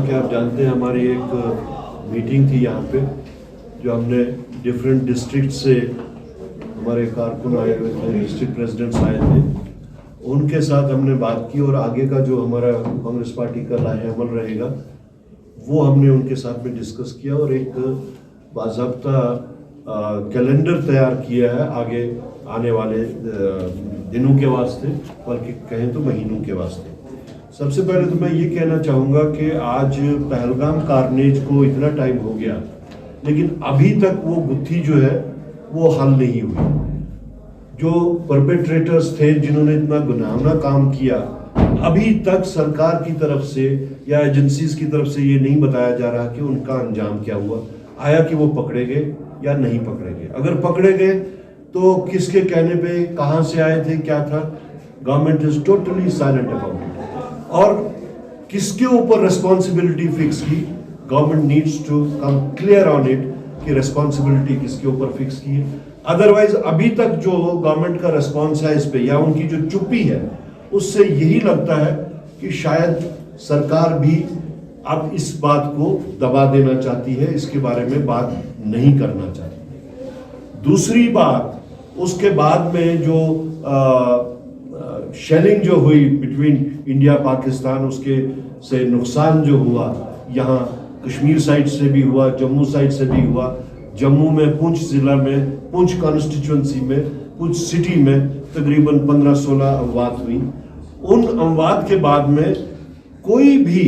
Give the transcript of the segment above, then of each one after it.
کہ آپ جانتے ہیں ہماری ایک میٹنگ تھی یہاں پہ جو ہم نے ڈفرینٹ ڈسٹرکٹ سے ہمارے کارکن آئے ہوئے تھے, ڈسٹرکٹ پریزیڈنٹس آئے تھے, ان کے ساتھ ہم نے بات کی اور آگے کا جو ہمارا کانگریس پارٹی کا لاہ عمل رہے گا وہ ہم نے ان کے ساتھ میں ڈسکس کیا اور ایک باضابطہ کیلنڈر تیار کیا ہے آگے آنے والے دنوں کے واسطے, بلکہ کہیں تو مہینوں کے واسطے. سب سے پہلے تو میں یہ کہنا چاہوں گا کہ آج پہلگام کارنیج کو اتنا ٹائم ہو گیا لیکن ابھی تک وہ گتھی جو ہے وہ حل نہیں ہوئی. جو پرپیٹریٹرز تھے جنہوں نے اتنا گناہانہ کام کیا, ابھی تک سرکار کی طرف سے یا ایجنسیز کی طرف سے یہ نہیں بتایا جا رہا کہ ان کا انجام کیا ہوا, آیا کہ وہ پکڑے گئے یا نہیں پکڑے گئے. اگر پکڑے گئے تو کس کے کہنے پہ, کہاں سے آئے تھے, کیا تھا. Government is totally silent about it. اور کس کے اوپر ریسپانسبلٹی فکس کی, government needs to come clear on it کہ ریسپانسبلٹی کس کے اوپر فکس کی ہے. ادروائز ابھی تک جو گورنمنٹ کا ریسپانس ہے اس پہ یا ان کی جو چپی ہے اس سے یہی لگتا ہے کہ شاید سرکار بھی اب اس بات کو دبا دینا چاہتی ہے, اس کے بارے میں بات نہیں کرنا چاہتی. دوسری بات, اس کے بعد میں جو شیلنگ جو ہوئی بٹوین انڈیا پاکستان, اس کے سے نقصان جو ہوا یہاں کشمیر سائڈ سے بھی ہوا, جموں سائڈ سے بھی ہوا. جموں میں پونچھ ضلع میں, پونچھ کانسٹیچوئنسی میں, پونچھ سٹی میں تقریباً 15-16 اموات ہوئی. ان اموات کے بعد میں کوئی بھی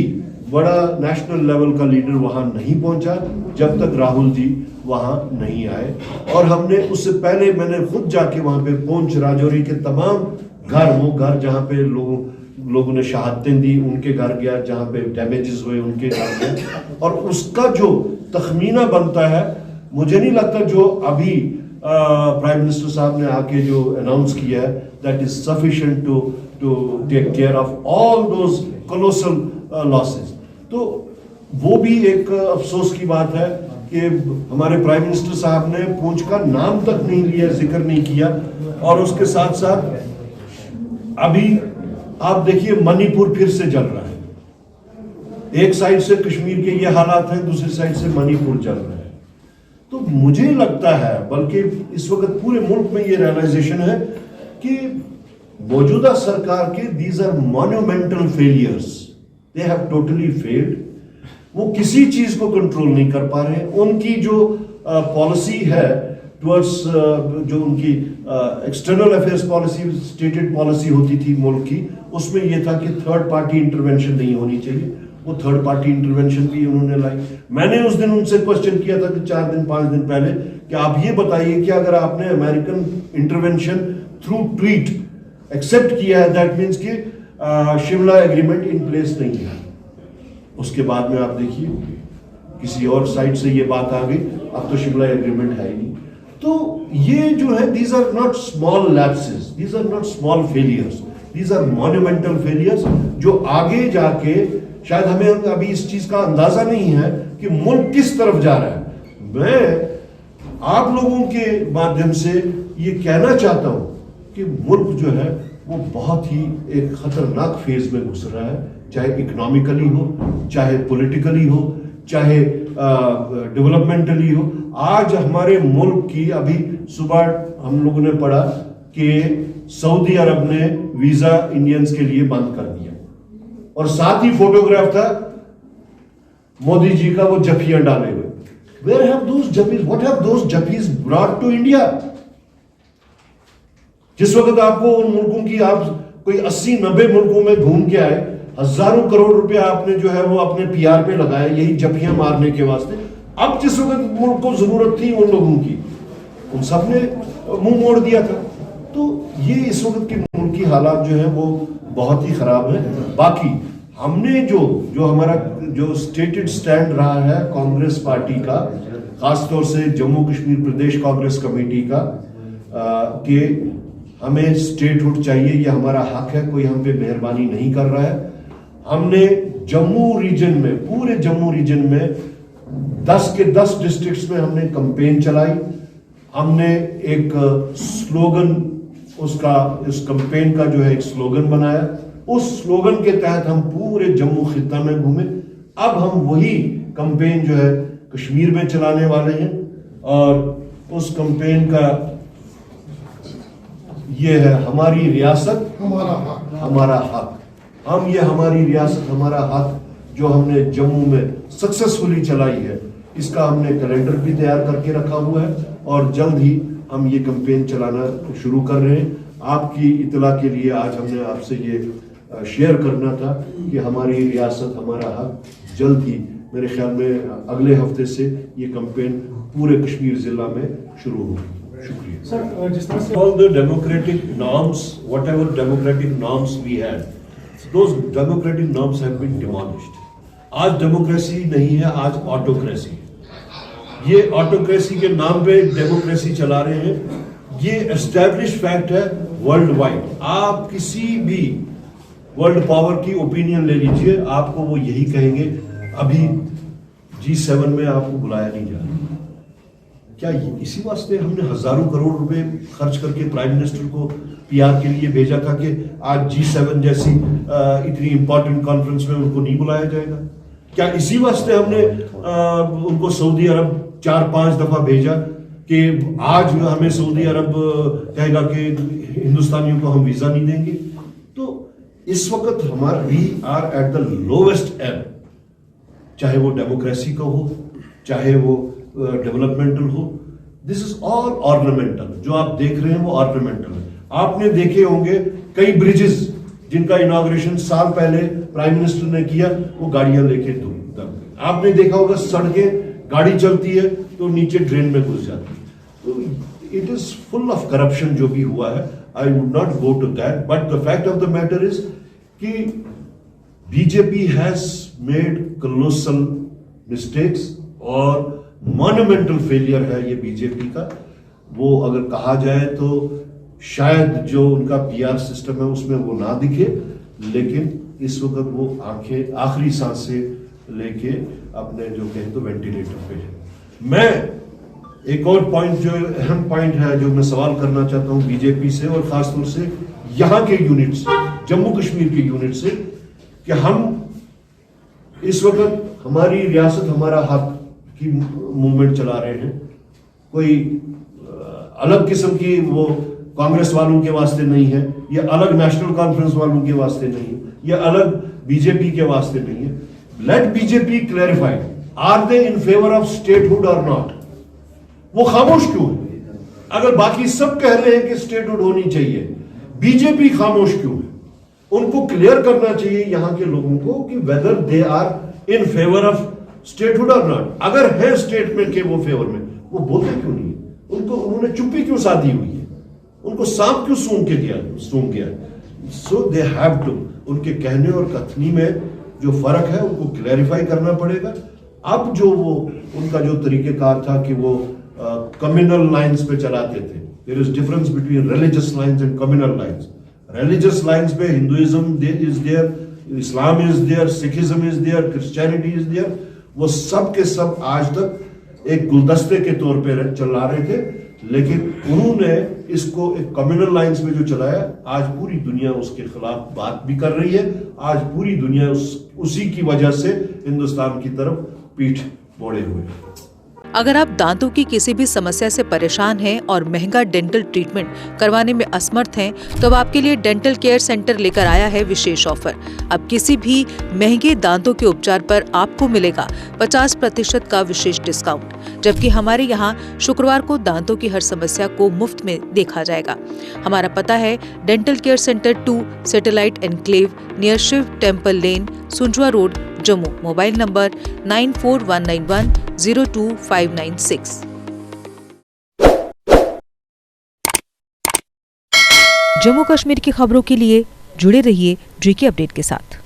بڑا نیشنل لیول کا لیڈر وہاں نہیں پہنچا جب تک راہل جی وہاں نہیں آئے. اور ہم نے اس سے پہلے میں نے خود جا کے وہاں پہ پونچھ راجوری کے تمام گھر, وہ گھر جہاں پہ لوگوں نے شہادتیں دی ان کے گھر گیا, جہاں پہ ڈیمیجز ہوئے ان کے گھر گیا. اور اس کا جو تخمینہ بنتا ہے, مجھے نہیں لگتا جو ابھی پرائم منسٹر صاحب نے آ کے جو اناؤنس کیا ہے that is sufficient to take care of all those colossal losses. تو وہ بھی ایک افسوس کی بات ہے کہ ہمارے پرائم منسٹر صاحب نے پونچھ کا نام تک نہیں لیا, ذکر نہیں کیا. اور اس کے ساتھ ساتھ ابھی آپ دیکھیے منی پور پھر سے جل رہا ہے. ایک سائڈ سے کشمیر کے یہ حالات ہیں, دوسری سائڈ سے منی پور چل رہا ہے. تو مجھے لگتا ہے, بلکہ اس وقت پورے ملک میں یہ ریئلائزیشن ہے کہ موجودہ سرکار کے these are monumental failures, they have totally failed. وہ کسی چیز کو کنٹرول نہیں کر پا رہے. ان کی جو پالیسی ہے ٹورڈس, جو ان کی external affairs policy, stated policy ہوتی تھی ملک کی, اس میں یہ تھا کہ تھرڈ پارٹی انٹرونشن نہیں ہونی چاہیے. وہ تھرڈ پارٹی انٹرونشن بھی انہوں نے لائی. میں نے اس دن ان سے کوشچن کیا تھا کہ 4-5 دن پہلے کہ آپ یہ بتائیے کہ اگر آپ نے American intervention through tweet accept کیا ہے, دیٹ مینس کہ شملہ ایگریمنٹ ان پلیس نہیں ہے. اس کے بعد میں آپ دیکھیے کسی اور سائڈ سے یہ بات آ گئی, اب تو شملہ ایگریمنٹ ہے ہی نہیں. تو یہ جو ہے these are not small lapses, these are not small failures, these are monumental failures جو آگے جا کے شاید ہمیں ابھی اس چیز کا اندازہ نہیں ہے کہ ملک کس طرف جا رہا ہے. میں آپ لوگوں کے مادھیم سے یہ کہنا چاہتا ہوں کہ ملک جو ہے وہ بہت ہی ایک خطرناک فیز میں گزر رہا ہے, چاہے اکنامکلی ہو, چاہے پولیٹیکلی ہو, چاہے ڈیولپمنٹلی ہو. آج ہمارے ملک کی, ابھی صبح ہم لوگوں نے پڑھا کہ سعودی عرب نے ویزا انڈینز کے لیے بند کر دیا اور ساتھ ہی فوٹوگراف تھا مودی جی کا وہ جفیاں ڈالے ہوئے. Where have those juppies, what have those juppies brought to India? جس وقت آپ کو ان ملکوں کی, آپ کوئی 80-90 ملکوں میں گھوم کے آئے, ہزاروں کروڑ روپے آپ نے جو ہے وہ اپنے پی آر پہ لگائے یہی جفیاں مارنے کے واسطے. اب جس وقت ملک کو ضرورت تھی ان لوگوں کی, ان سب نے منہ موڑ دیا تھا. تو یہ اس وقت کے ملک کی حالات جو ہیں وہ بہت ہی خراب ہیں. باقی ہم نے جو ہمارا جو اسٹیٹڈ سٹینڈ رہا ہے کانگریس پارٹی کا, خاص طور سے جموں کشمیر پردیش کانگریس کمیٹی کا, کہ ہمیں اسٹیٹ ہوڈ چاہیے, یہ ہمارا حق ہے, کوئی ہم پہ مہربانی نہیں کر رہا ہے. ہم نے جموں ریجن میں, پورے جموں ریجن میں 10 کے 10 ڈسٹرکٹس میں ہم نے کمپین چلائی. ہم نے ایک سلوگن, اس کمپین کا جو ہے ایک سلوگن بنایا. اس سلوگن کے تحت ہم پورے جموں خطہ میں گھومے. اب ہم وہی کمپین جو ہے کشمیر میں چلانے والے ہیں، اور اس کمپین کا یہ ہے ہماری ریاست ہمارا حق. ہم یہ ہماری ریاست ہمارا حق جو ہم نے جموں میں سکسیسفلی چلائی ہے، اس کا ہم نے کیلنڈر بھی تیار کر کے رکھا ہوا ہے، اور جلد ہی ہم یہ کمپین چلانا شروع کر رہے ہیں. آپ کی اطلاع کے لیے آج ہم نے آپ سے یہ شیئر کرنا تھا کہ ہماری ریاست ہمارا حق جلد ہی، میرے خیال میں اگلے ہفتے سے یہ کمپین پورے کشمیر ضلع میں شروع ہوگی. شکریہ سر. جس طرح سے all the democratic norms, whatever democratic norms we had, those democratic norms have been demolished. آج ڈیموکریسی نہیں ہے، آج آٹوکریسی ہے. یہ آٹوکریسی کے نام پہ ڈیموکریسی چلا رہے ہیں. یہ اسٹیبلش فیکٹ ہے ورلڈ وائڈ. آپ کسی بھی ورلڈ پاور کی اوپینین لے لیجئے، آپ کو وہ یہی کہیں گے ابھی G7 میں آپ کو بلایا نہیں جا رہا. کیا اسی واسطے ہم نے ہزاروں کروڑ روپے خرچ کر کے پرائم منسٹر کو PR کے لیے بھیجا تھا کہ آج G7 جیسی اتنی امپورٹنٹ کانفرنس میں ان کو نہیں بلایا جائے گا؟ کیا اسی واسطے ہم نے ان کو سعودی عرب 4-5 دفعہ بھیجا کہ آج ہمیں سعودی عرب کہے گا کہ ہندوستانیوں کو ہم ویزا نہیں دیں گے؟ تو اس وقت ہمارا we are at the lowest ایب، چاہے وہ ڈیموکریسی کا ہو، چاہے وہ ڈیولپمنٹل ہو. دس از آل آرنامنٹل. جو آپ دیکھ رہے ہیں وہ آرنامنٹل ہے. آپ نے دیکھے ہوں گے کئی بریجز جن کا انوگریشن سال پہلے پرائم منسٹر نے کیا، وہ گاڑیاں لے کے دب گئے. آپ نے دیکھا ہوگا سڑکیں گاڑی چلتی ہے تو نیچے ڈرین میں گھس جاتی ہے. تو it is full of corruption جو بھی ہوا ہے. I would not go to that, but the fact of the matter is کہ BJP has made colossal mistakes اور مانومنٹل فیلئر ہے یہ BJP کا. وہ اگر کہا جائے تو شاید جو ان کا PR سسٹم ہے اس میں وہ نہ دکھے، لیکن اس وقت وہ آنکھیں آخری سانس سے لے کے اپنے جو کہیں تو وینٹیلیٹر پہ ہے. میں ایک اور پوائنٹ جو اہم پوائنٹ ہے جو میں سوال کرنا چاہتا ہوں BJP سے، اور خاص طور سے یہاں کے یونٹ سے، جموں کشمیر کے یونٹ سے، کہ ہم اس وقت ہماری ریاست ہمارا حق کی موومنٹ چلا رہے ہیں. کوئی الگ قسم کی وہ کانگریس والوں کے واسطے نہیں ہے، یہ الگ نیشنل کانفرنس والوں کے واسطے نہیں ہے، یہ الگ BJP کے واسطے نہیں ہے. Let BJP clarify, are they in favour of statehood اور ناٹ؟ وہ خاموش کیوں ہے؟ اگر باقی سب کہہ رہے ہیں کہ اسٹیٹ ہوڈ ہونی چاہیے، BJP خاموش کیوں ہے؟ ان کو کلیئر کرنا چاہیے یہاں کے لوگوں کو کہ whether they are in favor of statehood or not. اگر ہے اسٹیٹمنٹ کے وہ فیور میں، وہ بولتے کیوں نہیں؟ انہوں نے چپی کیوں سادھی ہوئی ہے؟ ان کو سانپ کیوں سونگ گیا؟ سو دے ہیو ٹو، ان کے کہنے اور کتھنی میں جو فرق ہے ان کو کلیریفائی کرنا پڑے گا. اب جو وہ ان کا جو طریقہ کار تھا کہ وہ کمیونل لائنز پہ چلاتے تھے. there is difference between religious lines and communal lines. Religious lines پہ Hinduism is there, Islam is there, Sikhism is there, Christianity is there. وہ سب کے سب آج تک ایک گلدستے کے طور پہ چلا رہے تھے، لیکن انہوں نے اس کو ایک کمیونل لائنز میں جو چلایا، آج پوری دنیا اس کے خلاف بات بھی کر رہی ہے. آج پوری دنیا اسی کی وجہ سے ہندوستان کی طرف پیٹھ موڑے ہوئے. اگر آپ دانتوں کی کسی بھی سمسیا سے پریشان ہیں اور مہنگا ڈینٹل ٹریٹمنٹ کروانے میں اسمرتھ ہیں تو اب آپ کے لیے ڈینٹل کیئر سینٹر لے کر آیا ہے وشیش آفر. اب کسی بھی مہنگے دانتوں کے اپچار پر آپ کو ملے گا 50% کا وشیش ڈسکاؤنٹ، جبکہ ہمارے یہاں شکروار کو دانتوں کی ہر سمسیا کو مفت میں دیکھا جائے گا. ہمارا پتہ ہے dental care centre 2 satellite enclave near Shiv temple lane, Sanjwa road, Jammu. Mobile number 9419102596. Jammu Kashmir کی خبروں کے لیے جڑے رہیے GK اپڈیٹ کے ساتھ.